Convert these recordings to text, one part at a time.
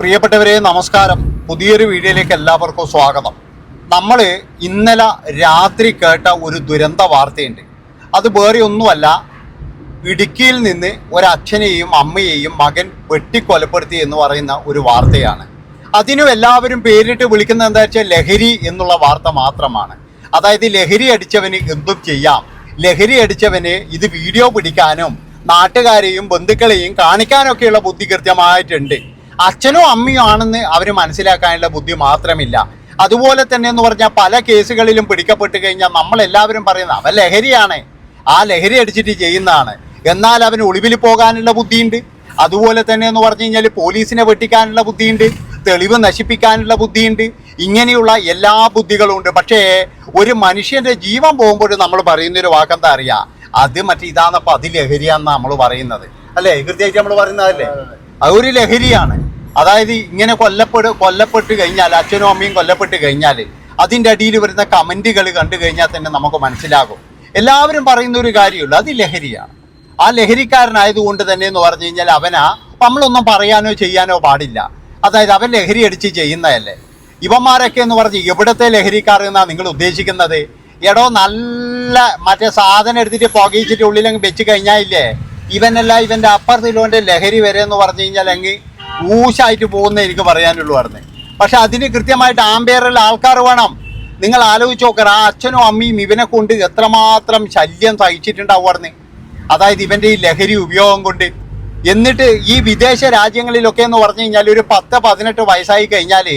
പ്രിയപ്പെട്ടവരെ നമസ്കാരം. പുതിയൊരു വീഡിയോയിലേക്ക് എല്ലാവർക്കും സ്വാഗതം. നമ്മൾ ഇന്നലെ രാത്രി കേട്ട ഒരു ദുരന്ത വാർത്തയുണ്ട്. അത് വേറെ ഒന്നുമല്ല, ഇടുക്കിയിൽ നിന്ന് ഒരച്ഛനെയും അമ്മയെയും മകൻ വെട്ടിക്കൊലപ്പെടുത്തി എന്ന് പറയുന്ന ഒരു വാർത്തയാണ്. അതിനും എല്ലാവരും പേരിട്ട് വിളിക്കുന്നത് എന്താ വെച്ചാൽ ലഹരി എന്നുള്ള വാർത്ത മാത്രമാണ്. അതായത് ലഹരി അടിച്ചവന് എന്തും ചെയ്യാം, ലഹരി അടിച്ചവന് ഇത് വീഡിയോ പിടിക്കാനും നാട്ടുകാരെയും ബന്ധുക്കളെയും കാണിക്കാനൊക്കെയുള്ള ബുദ്ധി കൃത്യമായിട്ടുണ്ട്. അച്ഛനും അമ്മയും ആണെന്ന് അവർ മനസ്സിലാക്കാനുള്ള ബുദ്ധി മാത്രമില്ല. അതുപോലെ തന്നെ എന്ന് പറഞ്ഞാൽ പല കേസുകളിലും പിടിക്കപ്പെട്ട് കഴിഞ്ഞാൽ നമ്മളെല്ലാവരും പറയുന്ന അവൻ ലഹരിയാണ്, ആ ലഹരി അടിച്ചിട്ട് ചെയ്യുന്നതാണ്. എന്നാൽ അവന് ഒളിവിൽ പോകാനുള്ള ബുദ്ധിയുണ്ട്. അതുപോലെ തന്നെ എന്ന് പറഞ്ഞു കഴിഞ്ഞാൽ പോലീസിനെ വെട്ടിക്കാനുള്ള ബുദ്ധിയുണ്ട്, തെളിവ് നശിപ്പിക്കാനുള്ള ബുദ്ധിയുണ്ട്. ഇങ്ങനെയുള്ള എല്ലാ ബുദ്ധികളും ഉണ്ട്. പക്ഷേ ഒരു മനുഷ്യൻ്റെ ജീവൻ പോകുമ്പോൾ നമ്മൾ പറയുന്നൊരു വാക്കെന്താ അറിയാം, അത് ഇതാന്നപ്പോൾ അത് ലഹരിയാണെന്നാണ് നമ്മൾ പറയുന്നത്, അല്ലേ? കൃത്യമായിട്ട് നമ്മൾ പറയുന്നതല്ലേ? അതൊരു ലഹരിയാണ്. അതായത് ഇങ്ങനെ കൊല്ലപ്പെട്ട് കഴിഞ്ഞാൽ, അച്ഛനും അമ്മയും കൊല്ലപ്പെട്ട് കഴിഞ്ഞാൽ അതിൻ്റെ അടിയിൽ വരുന്ന കമൻറ്റുകൾ കണ്ടു കഴിഞ്ഞാൽ തന്നെ നമുക്ക് മനസ്സിലാകും. എല്ലാവരും പറയുന്ന ഒരു കാര്യമുള്ളൂ, അത് ലഹരിയാണ്. ആ ലഹരിക്കാരനായതുകൊണ്ട് തന്നെ എന്ന് പറഞ്ഞു കഴിഞ്ഞാൽ നമ്മളൊന്നും പറയാനോ ചെയ്യാനോ പാടില്ല. അതായത് അവൻ ലഹരി അടിച്ച് ചെയ്യുന്നതല്ലേ. ഇവന്മാരൊക്കെ എന്ന് പറഞ്ഞ് എവിടത്തെ ലഹരിക്കാർ എന്നാണ് നിങ്ങൾ ഉദ്ദേശിക്കുന്നത്? എടോ നല്ല സാധനം എടുത്തിട്ട് പുകയിച്ചിട്ട് ഉള്ളിലങ്ങ് വെച്ച് കഴിഞ്ഞാൽ ഇല്ലേ, ഇവൻ്റെ അപ്പുറത്തിലോൻ്റെ ലഹരി വരെ എന്ന് പറഞ്ഞു കഴിഞ്ഞാൽ അങ്ങ് ഊശായിട്ട് പോകുന്നേ എനിക്ക് പറയാനുള്ളൂ പറഞ്ഞ്. പക്ഷെ അതിന് കൃത്യമായിട്ട് ആമ്പയറിൽ ആൾക്കാർ വേണം. നിങ്ങൾ ആലോചിച്ച് നോക്കറ, ആ അച്ഛനും അമ്മയും ഇവനെ കൊണ്ട് എത്രമാത്രം ശല്യം സഹിച്ചിട്ടുണ്ടാവുമായിരുന്നു. അതായത് ഇവൻ്റെ ഈ ലഹരി ഉപയോഗം കൊണ്ട്. എന്നിട്ട് ഈ വിദേശ രാജ്യങ്ങളിലൊക്കെ എന്ന് പറഞ്ഞു കഴിഞ്ഞാൽ ഒരു 10-18 വയസ്സായി കഴിഞ്ഞാൽ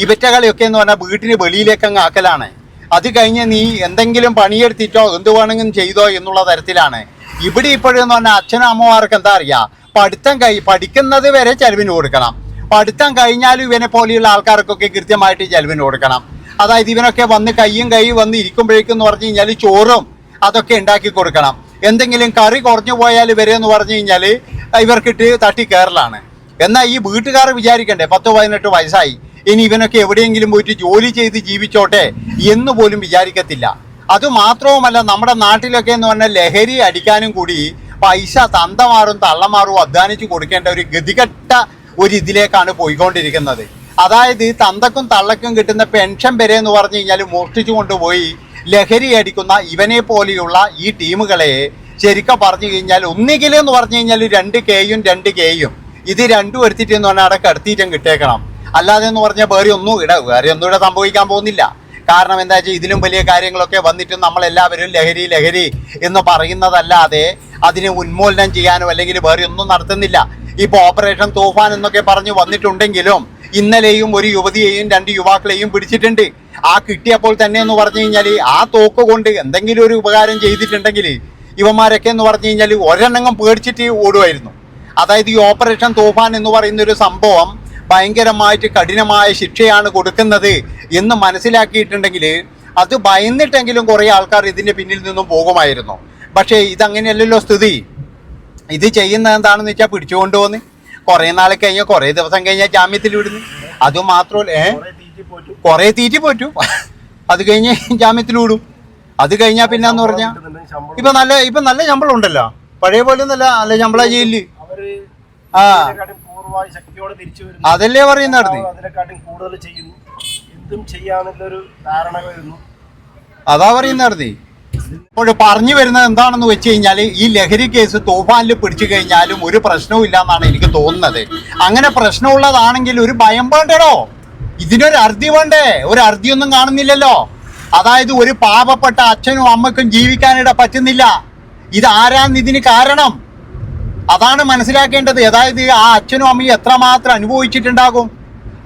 ഇവറ്റകളെയൊക്കെ എന്ന് പറഞ്ഞാൽ വീട്ടിന് വെളിയിലേക്ക് അങ്ങ് ആക്കലാണ്. അത് കഴിഞ്ഞ് നീ എന്തെങ്കിലും പണിയെടുത്തിട്ടോ എന്ത് വേണമെങ്കിലും ചെയ്തോ എന്നുള്ള തരത്തിലാണ്. ഇവിടെ ഇപ്പോഴെന്ന് പറഞ്ഞാൽ അച്ഛനും അമ്മമാർക്ക് എന്താ അറിയാം, പഠിക്കുന്നത് വരെ ചെലവിന് കൊടുക്കണം. പഠിത്തം കഴിഞ്ഞാലും ഇവനെ പോലെയുള്ള ആൾക്കാർക്കൊക്കെ കൃത്യമായിട്ട് ചെലവിന് കൊടുക്കണം. അതായത് ഇവനൊക്കെ വന്ന് കൈയും വന്ന് ഇരിക്കുമ്പോഴേക്കും എന്ന് പറഞ്ഞു കഴിഞ്ഞാൽ ചോറും അതൊക്കെ ഉണ്ടാക്കി കൊടുക്കണം. എന്തെങ്കിലും കറി കുറഞ്ഞു പോയാൽ വരെ എന്ന് പറഞ്ഞു കഴിഞ്ഞാൽ ഇവർക്കിട്ട് തട്ടി കയറലാണ്. എന്നാൽ ഈ വീട്ടുകാർ വിചാരിക്കണ്ടേ, 10-18 വയസ്സായി, ഇനി ഇവനൊക്കെ എവിടെയെങ്കിലും പോയിട്ട് ജോലി ചെയ്ത് ജീവിച്ചോട്ടെ എന്ന് പോലും വിചാരിക്കത്തില്ല. അതുമാത്രവുമല്ല, നമ്മുടെ നാട്ടിലൊക്കെ എന്ന് പറഞ്ഞാൽ ലഹരി അടിക്കാനും കൂടി പൈസ തന്തമാറും തള്ളമാറും അധ്വാനിച്ച് കൊടുക്കേണ്ട ഒരു ഗതികെട്ട ഒരു ഇതിലേക്കാണ് പോയിക്കൊണ്ടിരിക്കുന്നത്. അതായത് തന്തക്കും തള്ളക്കും കിട്ടുന്ന പെൻഷൻ വരെ എന്ന് പറഞ്ഞു കഴിഞ്ഞാൽ മോഷ്ടിച്ചു കൊണ്ടുപോയി ലഹരി അടിക്കുന്ന ഇവനെ പോലെയുള്ള ഈ ടീമുകളെ ശരിക്കും പറഞ്ഞു കഴിഞ്ഞാൽ ഒന്നുകിലെന്ന് പറഞ്ഞു കഴിഞ്ഞാൽ 2 കെയും ഇത് രണ്ടും എടുത്തിട്ട് എന്ന് പറഞ്ഞാൽ അവിടെ കടത്തിയിട്ടും കിട്ടേക്കണം. അല്ലാതെ എന്ന് പറഞ്ഞാൽ വേറെ ഒന്നും ഇവിടെ സംഭവിക്കാൻ പോകുന്നില്ല. കാരണം എന്താ വെച്ചാൽ ഇതിലും വലിയ കാര്യങ്ങളൊക്കെ വന്നിട്ടും നമ്മളെല്ലാവരും ലഹരി എന്ന് പറയുന്നതല്ലാതെ അതിനെ ഉന്മൂലനം ചെയ്യാനോ അല്ലെങ്കിൽ വേറെ ഒന്നും നടത്തുന്നില്ല. ഇപ്പോൾ ഓപ്പറേഷൻ തൂഫാൻ എന്നൊക്കെ പറഞ്ഞു വന്നിട്ടുണ്ടെങ്കിലും ഇന്നലെയും ഒരു യുവതിയെയും 2 യുവാക്കളെയും പിടിച്ചിട്ടുണ്ട്. ആ കിട്ടിയപ്പോൾ തന്നെ എന്ന് പറഞ്ഞു കഴിഞ്ഞാൽ ആ തോക്ക് കൊണ്ട് എന്തെങ്കിലും ഒരു ഉപകാരം ചെയ്തിട്ടുണ്ടെങ്കിൽ ഇവന്മാരൊക്കെ എന്ന് പറഞ്ഞു കഴിഞ്ഞാൽ ഒരെണ്ണം പേടിച്ചിട്ട് ഓടുമായിരുന്നു. അതായത് ഈ ഓപ്പറേഷൻ തൂഫാൻ എന്ന് പറയുന്ന ഒരു സംഭവം ഭയങ്കരമായിട്ട് കഠിനമായ ശിക്ഷയാണ് കൊടുക്കുന്നത് എന്ന് മനസ്സിലാക്കിയിട്ടുണ്ടെങ്കിൽ അത് ഭയന്നിട്ടെങ്കിലും കുറേ ആൾക്കാർ ഇതിൻ്റെ പിന്നിൽ നിന്നും പോകുമായിരുന്നു. പക്ഷേ ഇതങ്ങനെയല്ലല്ലോ സ്ഥിതി. ഇത് ചെയ്യുന്നത് എന്താണെന്ന് വെച്ചാൽ പിടിച്ചുകൊണ്ടുപോകുന്നു, കുറേ നാൾ കഴിഞ്ഞാൽ കുറേ ദിവസം കഴിഞ്ഞാൽ ജാമ്യത്തിൽ വിടുന്നു. അതുമാത്രമല്ല കുറേ തീറ്റി പോറ്റു, അത് കഴിഞ്ഞ് ജാമ്യത്തിൽ വിടും. അത് കഴിഞ്ഞാൽ പിന്നെന്ന് പറഞ്ഞാൽ ഇപ്പൊ നല്ല ശമ്പളം ഉണ്ടല്ലോ, പഴയ പോലെ നല്ല ശമ്പള ജയിലില്. ആ അതല്ലേ പറയുന്നത്, അതാ പറയുന്നത്. ഇപ്പോൾ പറഞ്ഞു വരുന്നത് എന്താണെന്ന് വെച്ച് കഴിഞ്ഞാൽ ഈ ലഹരി കേസ് തൂഫാനിൽ പിടിച്ചു കഴിഞ്ഞാലും ഒരു പ്രശ്നവും ഇല്ല എന്നാണ് എനിക്ക് തോന്നുന്നത്. അങ്ങനെ പ്രശ്നമുള്ളതാണെങ്കിൽ ഒരു ഭയം വേണ്ടടോ, ഇതിനൊരു അറുതി വേണ്ടേ? ഒരു അറുതിയൊന്നും കാണുന്നില്ലല്ലോ. അതായത് ഒരു പാവപ്പെട്ട അച്ഛനും അമ്മക്കും ജീവിക്കാനിട പറ്റുന്നില്ല. ഇതാരാന്ന് ഇതിന് കാരണം? അതാണ് മനസ്സിലാക്കേണ്ടത്. അതായത് ആ അച്ഛനും അമ്മയും എത്രമാത്രം അനുഭവിച്ചിട്ടുണ്ടാകും.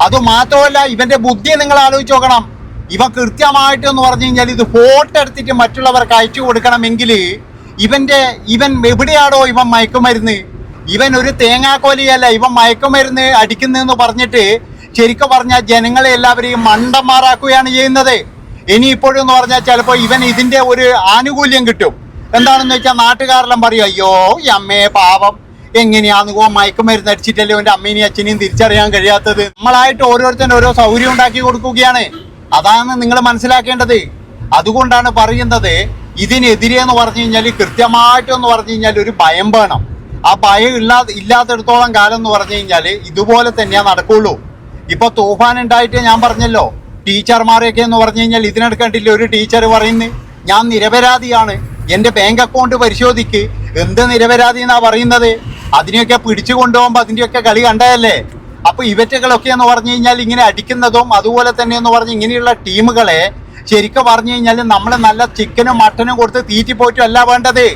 അതുമാത്രമല്ല ഇവന്റെ ബുദ്ധി നിങ്ങൾ ആലോചിച്ച് നോക്കണം. ഇവ കൃത്യമായിട്ടെന്ന് പറഞ്ഞു കഴിഞ്ഞാൽ ഇത് ഫോട്ടോ എടുത്തിട്ട് മറ്റുള്ളവർക്ക് അയച്ചു കൊടുക്കണമെങ്കിൽ ഇവൻ എവിടെയാണോ ഇവൻ മയക്കുമരുന്ന്? ഇവൻ ഒരു തേങ്ങാക്കോലിയല്ല, ഇവൻ മയക്കുമരുന്ന് അടിക്കുന്നതെന്ന് പറഞ്ഞിട്ട് ശരിക്കും പറഞ്ഞാൽ ജനങ്ങളെ എല്ലാവരെയും മണ്ടന്മാരാക്കുകയാണ് ചെയ്യുന്നത്. ഇനിയിപ്പോഴെന്ന് പറഞ്ഞാൽ ചിലപ്പോൾ ഇതിന്റെ ഒരു ആനുകൂല്യം കിട്ടും. എന്താണെന്ന് വെച്ചാൽ നാട്ടുകാരെല്ലാം പറയും, അയ്യോ ഈ അമ്മയെ പാവം, എങ്ങനെയാന്ന് മയക്കുമരുന്ന് അടിച്ചിട്ടല്ലേ എൻ്റെ അമ്മേനെയും അച്ഛനെയും തിരിച്ചറിയാൻ കഴിയാത്തത്. നമ്മളായിട്ട് ഓരോരുത്തരും ഓരോ സൗകര്യം ഉണ്ടാക്കി കൊടുക്കുകയാണ്. അതാണ് നിങ്ങൾ മനസ്സിലാക്കേണ്ടത്. അതുകൊണ്ടാണ് പറയുന്നത് ഇതിനെതിരെ എന്ന് പറഞ്ഞു കഴിഞ്ഞാൽ കൃത്യമായിട്ടെന്ന് പറഞ്ഞു കഴിഞ്ഞാൽ ഒരു ഭയം വേണം. ആ ഭയം ഇല്ലാത്തിടത്തോളം കാലം എന്ന് പറഞ്ഞു കഴിഞ്ഞാൽ ഇതുപോലെ തന്നെയാ നടക്കുള്ളൂ. ഇപ്പൊ തൂഫാൻ ഉണ്ടായിട്ട് ഞാൻ പറഞ്ഞല്ലോ, ടീച്ചർമാരെയൊക്കെ എന്ന് പറഞ്ഞു കഴിഞ്ഞാൽ ഇതിനെടുക്കണ്ടില്ല. ഒരു ടീച്ചർ പറയുന്നത് ഞാൻ നിരപരാധിയാണ്, എൻ്റെ ബാങ്ക് അക്കൗണ്ട് പരിശോധിക്ക്. എന്ത് നിരപരാധി എന്നാ പറയുന്നത്? അതിനെയൊക്കെ പിടിച്ചു കൊണ്ടുപോകുമ്പോൾ അതിൻ്റെയൊക്കെ കളി കണ്ടതല്ലേ. അപ്പൊ ഇവറ്റകളൊക്കെ എന്ന് പറഞ്ഞു കഴിഞ്ഞാൽ ഇങ്ങനെ അടിക്കുന്നതും അതുപോലെ തന്നെ എന്ന് പറഞ്ഞ് ഇങ്ങനെയുള്ള ടീമുകളെ ശരിക്കും പറഞ്ഞു കഴിഞ്ഞാൽ നമ്മൾ നല്ല ചിക്കനും മട്ടനും കൊടുത്ത് തീറ്റിപ്പോറ്റും അല്ല വേണ്ടത്,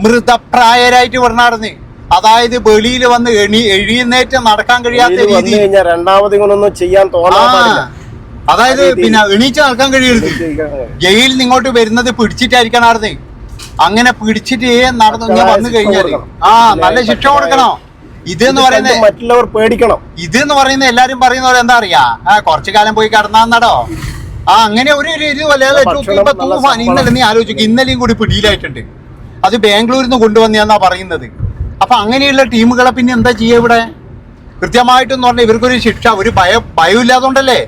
മൃതപ്രായരായിട്ട് വിടണാർന്ന്. അതായത് വെളിയിൽ വന്ന് എഴുന്നേറ്റ് നടക്കാൻ കഴിയാത്ത രീതി, അതായത് പിന്നെ എണീച്ച് നടക്കാൻ കഴിയരുത്. ജയിലിൽ നിന്ന് ഇങ്ങോട്ട് വരുന്നത് പിടിച്ചിട്ടായിരിക്കണാർന്ന്. അങ്ങനെ പിടിച്ചിട്ട് നടന്നു വന്നു കഴിഞ്ഞാല് നല്ല ശിക്ഷ കൊടുക്കണം. ഇതെന്ന് പറയുന്നത് മറ്റുള്ളവർ പേടിക്കണം. ഇതെന്ന് പറയുന്നത് എല്ലാരും പറയുന്ന പോലെ എന്താ അറിയാ, കുറച്ചു കാലം പോയി കിടന്നാന്നടോ. അങ്ങനെ ഒരു തൂഫാൻ ഇന്നലെ നീ ആലോചിക്കും, ഇന്നലെയും കൂടി പിടിയിലായിട്ടുണ്ട്. അത് ബാംഗ്ലൂരിൽ നിന്ന് കൊണ്ടുവന്നാ പറയുന്നത്. അപ്പൊ അങ്ങനെയുള്ള ടീമുകളെ പിന്നെ എന്താ ചെയ്യുക ഇവിടെ? കൃത്യമായിട്ടെന്ന് പറഞ്ഞാൽ ഇവർക്കൊരു ശിക്ഷ, ഒരു ഭയമില്ലാത്തോണ്ടല്ലേ.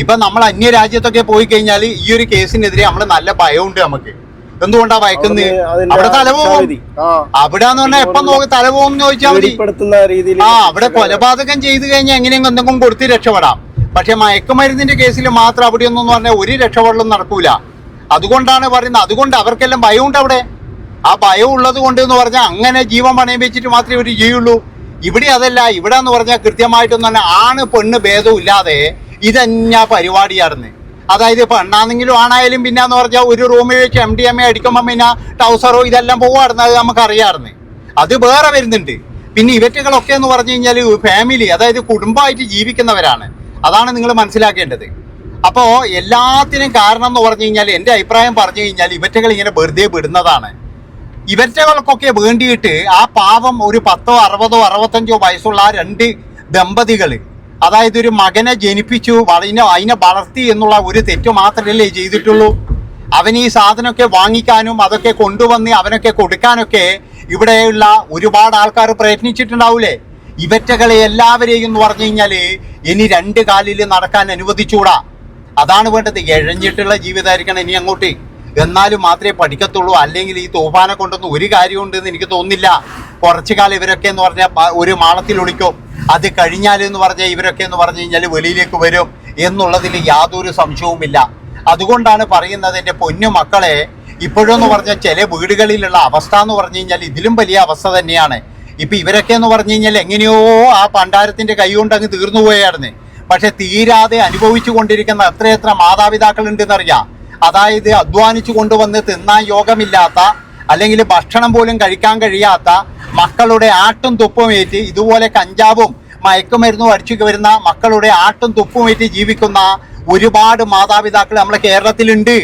ഇപ്പൊ നമ്മൾ അന്യ രാജ്യത്തൊക്കെ പോയി കഴിഞ്ഞാൽ ഈ ഒരു കേസിനെതിരെ നമ്മള് നല്ല ഭയമുണ്ട് നമുക്ക്. എന്തുകൊണ്ടാ ഭയക്കുന്നത്? അവിടെ തലപോകും. അവിടെ എന്ന് പറഞ്ഞാൽ എപ്പം നോക്കി തലപോകും ചോദിച്ചാൽ മതി. അവിടെ കൊലപാതകം ചെയ്തു കഴിഞ്ഞാൽ എങ്ങനെയെങ്കിലും എന്തെങ്കിലും കൊടുത്ത് രക്ഷപ്പെടാം. പക്ഷെ മയക്കുമരുന്നിന്റെ കേസിൽ മാത്രം അവിടെ ഒന്നും പറഞ്ഞാൽ ഒരു രക്ഷപ്പെടലും നടക്കൂല. അതുകൊണ്ടാണ് പറയുന്നത്. അതുകൊണ്ട് അവർക്കെല്ലാം ഭയമുണ്ട് അവിടെ. ആ ഭയം ഉള്ളത് കൊണ്ട് എന്ന് പറഞ്ഞാൽ അങ്ങനെ ജീവൻ പണയം വെച്ചിട്ട് മാത്രമേ ഇവർ ചെയ്യുള്ളൂ. ഇവിടെ അതല്ല. ഇവിടെ എന്ന് പറഞ്ഞാൽ കൃത്യമായിട്ടൊന്നും തന്നെ ആണ് പെണ്ണ് ഭേദവും ഇല്ലാതെ ഇതന്നെ പരിപാടിയായിരുന്നു. അതായത് പെണ്ണാണെങ്കിലും ആണായാലും പിന്നെന്ന് പറഞ്ഞാൽ ഒരു റൂമിൽ വെച്ച് MDMA അടിക്കുമ്പോൾ പിന്നെ ടൗസറോ ഇതെല്ലാം പോവാറുണ്ട്. അത് നമുക്കറിയാമായിരുന്നു. അത് വേറെ വരുന്നുണ്ട്. പിന്നെ ഇവറ്റകളൊക്കെ എന്ന് പറഞ്ഞു കഴിഞ്ഞാൽ ഫാമിലി, അതായത് കുടുംബമായിട്ട് ജീവിക്കുന്നവരാണ്. അതാണ് നിങ്ങൾ മനസ്സിലാക്കേണ്ടത്. അപ്പോൾ എല്ലാത്തിനും കാരണം എന്ന് പറഞ്ഞു കഴിഞ്ഞാൽ എൻ്റെ അഭിപ്രായം പറഞ്ഞു കഴിഞ്ഞാൽ ഇവറ്റകൾ ഇങ്ങനെ വെറുതെ വിടുന്നതാണ്. ഇവറ്റകൾക്കൊക്കെ വേണ്ടിയിട്ട് ആ പാവം ഒരു 10, 60, 65 വയസ്സുള്ള ആ 2 ദമ്പതികൾ, അതായത് ഒരു മകനെ ജനിപ്പിച്ചു, അതിനെ വളർത്തി എന്നുള്ള ഒരു തെറ്റ് മാത്രമല്ലേ ചെയ്തിട്ടുള്ളൂ. അവൻ ഈ സാധനമൊക്കെ വാങ്ങിക്കാനും അതൊക്കെ കൊണ്ടുവന്ന് അവനൊക്കെ കൊടുക്കാനൊക്കെ ഇവിടെയുള്ള ഒരുപാട് ആൾക്കാർ പ്രയത്നിച്ചിട്ടുണ്ടാവൂലേ. ഇവറ്റകളെ എല്ലാവരെയും എന്ന് പറഞ്ഞു കഴിഞ്ഞാൽ ഇനി 2 കാലിൽ നടക്കാൻ അനുവദിച്ചുകൂടാ. അതാണ് വേണ്ടത്. എഴഞ്ഞിട്ടുള്ള ജീവിതമായിരിക്കണം ഇനി അങ്ങോട്ട്. എന്നാലും മാത്രമേ പഠിക്കത്തുള്ളൂ. അല്ലെങ്കിൽ ഈ തൂഫാനെ കൊണ്ടൊന്നും ഒരു കാര്യമുണ്ടെന്ന് എനിക്ക് തോന്നുന്നില്ല. കുറച്ചു കാലം ഇവരൊക്കെ എന്ന് പറഞ്ഞാൽ ഒരു മാളത്തിൽ ഒളിക്കും. അത് കഴിഞ്ഞാൽ എന്ന് പറഞ്ഞാൽ ഇവരൊക്കെ എന്ന് പറഞ്ഞു കഴിഞ്ഞാൽ വെളിയിലേക്ക് വരും എന്നുള്ളതിൽ യാതൊരു സംശയവുമില്ല. അതുകൊണ്ടാണ് പറയുന്നത് എൻ്റെ പൊന്നു മക്കളെ, ഇപ്പോഴെന്ന് പറഞ്ഞാൽ ചില വീടുകളിലുള്ള അവസ്ഥ എന്ന് പറഞ്ഞു കഴിഞ്ഞാൽ ഇതിലും വലിയ അവസ്ഥ തന്നെയാണ്. ഇപ്പം ഇവരൊക്കെ എന്ന് പറഞ്ഞു കഴിഞ്ഞാൽ എങ്ങനെയോ ആ പണ്ടാരത്തിൻ്റെ കൈ കൊണ്ട് അങ്ങ് തീർന്നു പോയായിരുന്നു. പക്ഷെ തീരാതെ അനുഭവിച്ചു കൊണ്ടിരിക്കുന്ന എത്രയെത്ര മാതാപിതാക്കളുണ്ടെന്നറിയാം. അതായത് അധ്വാനിച്ചു കൊണ്ടുവന്ന് തിന്നാൻ യോഗമില്ലാത്ത, അല്ലെങ്കിൽ ഭക്ഷണം പോലും കഴിക്കാൻ കഴിയാത്ത മക്കളുടെ ആട്ടും തുപ്പുമേറ്റ് ഇതുപോലെ കഞ്ചാവും മയക്കുമരുന്നും അടിച്ചു വരുന്ന മക്കളുടെ ആട്ടും തുപ്പുമേറ്റ് ജീവിക്കുന്ന ഒരുപാട് മാതാപിതാക്കൾ നമ്മളെ കേരളത്തിലുണ്ട്.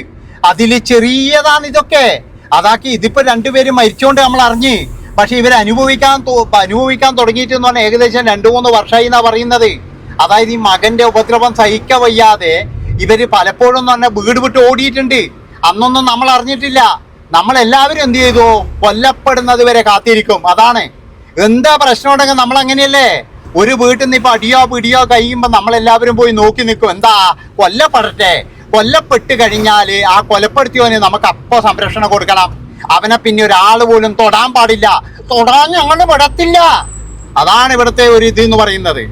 അതിൽ ചെറിയതാണ് ഇതൊക്കെ. അതാക്കി ഇതിപ്പോ 2 പേരും മരിച്ചുകൊണ്ട് നമ്മൾ അറിഞ്ഞ്. പക്ഷെ ഇവർ അനുഭവിക്കാൻ തുടങ്ങിയിട്ട് എന്ന് പറഞ്ഞാൽ ഏകദേശം 2-3 വർഷമായി എന്നാ പറയുന്നത്. അതായത് ഈ മകന്റെ ഉപദ്രവം സഹിക്ക വയ്യാതെ ഇവര് പലപ്പോഴും എന്ന് പറഞ്ഞാൽ വീട് വിട്ട് ഓടിയിട്ടുണ്ട്. അന്നൊന്നും നമ്മൾ അറിഞ്ഞിട്ടില്ല. നമ്മളെല്ലാവരും എന്ത് ചെയ്തു? കൊല്ലപ്പെടുന്നത് വരെ കാത്തിരിക്കും. അതാണ് എന്താ പ്രശ്നം ഉണ്ടെങ്കിൽ നമ്മൾ അങ്ങനെയല്ലേ. ഒരു വീട്ടിൽ നിന്ന് ഇപ്പൊ അടിയോ പിടിയോ കഴിയുമ്പോൾ നമ്മളെല്ലാവരും പോയി നോക്കി നിൽക്കും. എന്താ കൊല്ലപ്പെടട്ടെ. കൊല്ലപ്പെട്ട് കഴിഞ്ഞാൽ ആ കൊലപ്പെടുത്തിയവന് നമുക്ക് അപ്പോൾ സംരക്ഷണം കൊടുക്കണം. അവനെ പിന്നെ ഒരാൾ പോലും തൊടാൻ പാടില്ല. തൊടാൻ ഞങ്ങൾ വിടത്തില്ല. അതാണ് ഇവിടുത്തെ ഒരു ഇത് എന്ന് പറയുന്നത്.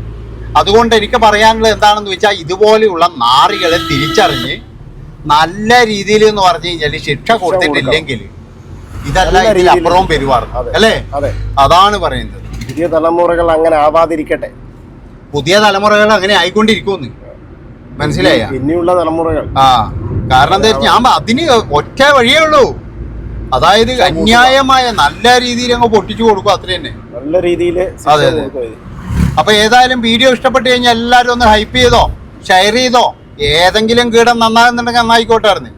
അതുകൊണ്ട് എനിക്ക് പറയാനുള്ളത് എന്താണെന്ന് വെച്ചാൽ ഇതുപോലെയുള്ള നാറികളെ തിരിച്ചറിഞ്ഞ് നല്ല രീതിയിൽ എന്ന് പറഞ്ഞു കഴിഞ്ഞാൽ ശിക്ഷ കൊടുത്തിട്ടില്ലെങ്കിൽ ഇതല്ല ഇതിലപ്പുറവും പെരുമാറും അല്ലേ. അതാണ് പറയുന്നത്. പുതിയ തലമുറകൾ അങ്ങനെ ആവാതിരിക്കട്ടെ. പുതിയ തലമുറകൾ അങ്ങനെ ആയിക്കൊണ്ടിരിക്കുമെന്ന് മനസ്സിലായ പിന്നെയുള്ള തലമുറകൾ. കാരണം എന്താ ഞാൻ അതിന് ഒറ്റ വഴിയേ ഉള്ളൂ. അതായത് അന്യായമായ നല്ല രീതിയിൽ അങ്ങ് പൊട്ടിച്ചു കൊടുക്കും. അത്ര തന്നെ നല്ല രീതിയിൽ. അതെ അതെ. അപ്പൊ ഏതായാലും വീഡിയോ ഇഷ്ടപ്പെട്ട് കഴിഞ്ഞാൽ എല്ലാവരും ഒന്ന് ഹൈപ്പ് ചെയ്തോ, ഷെയർ ചെയ്തോ. ഏതെങ്കിലും കീടം നന്നാകുന്നുണ്ടെങ്കിൽ നന്നായിക്കോട്ടായിരുന്നു.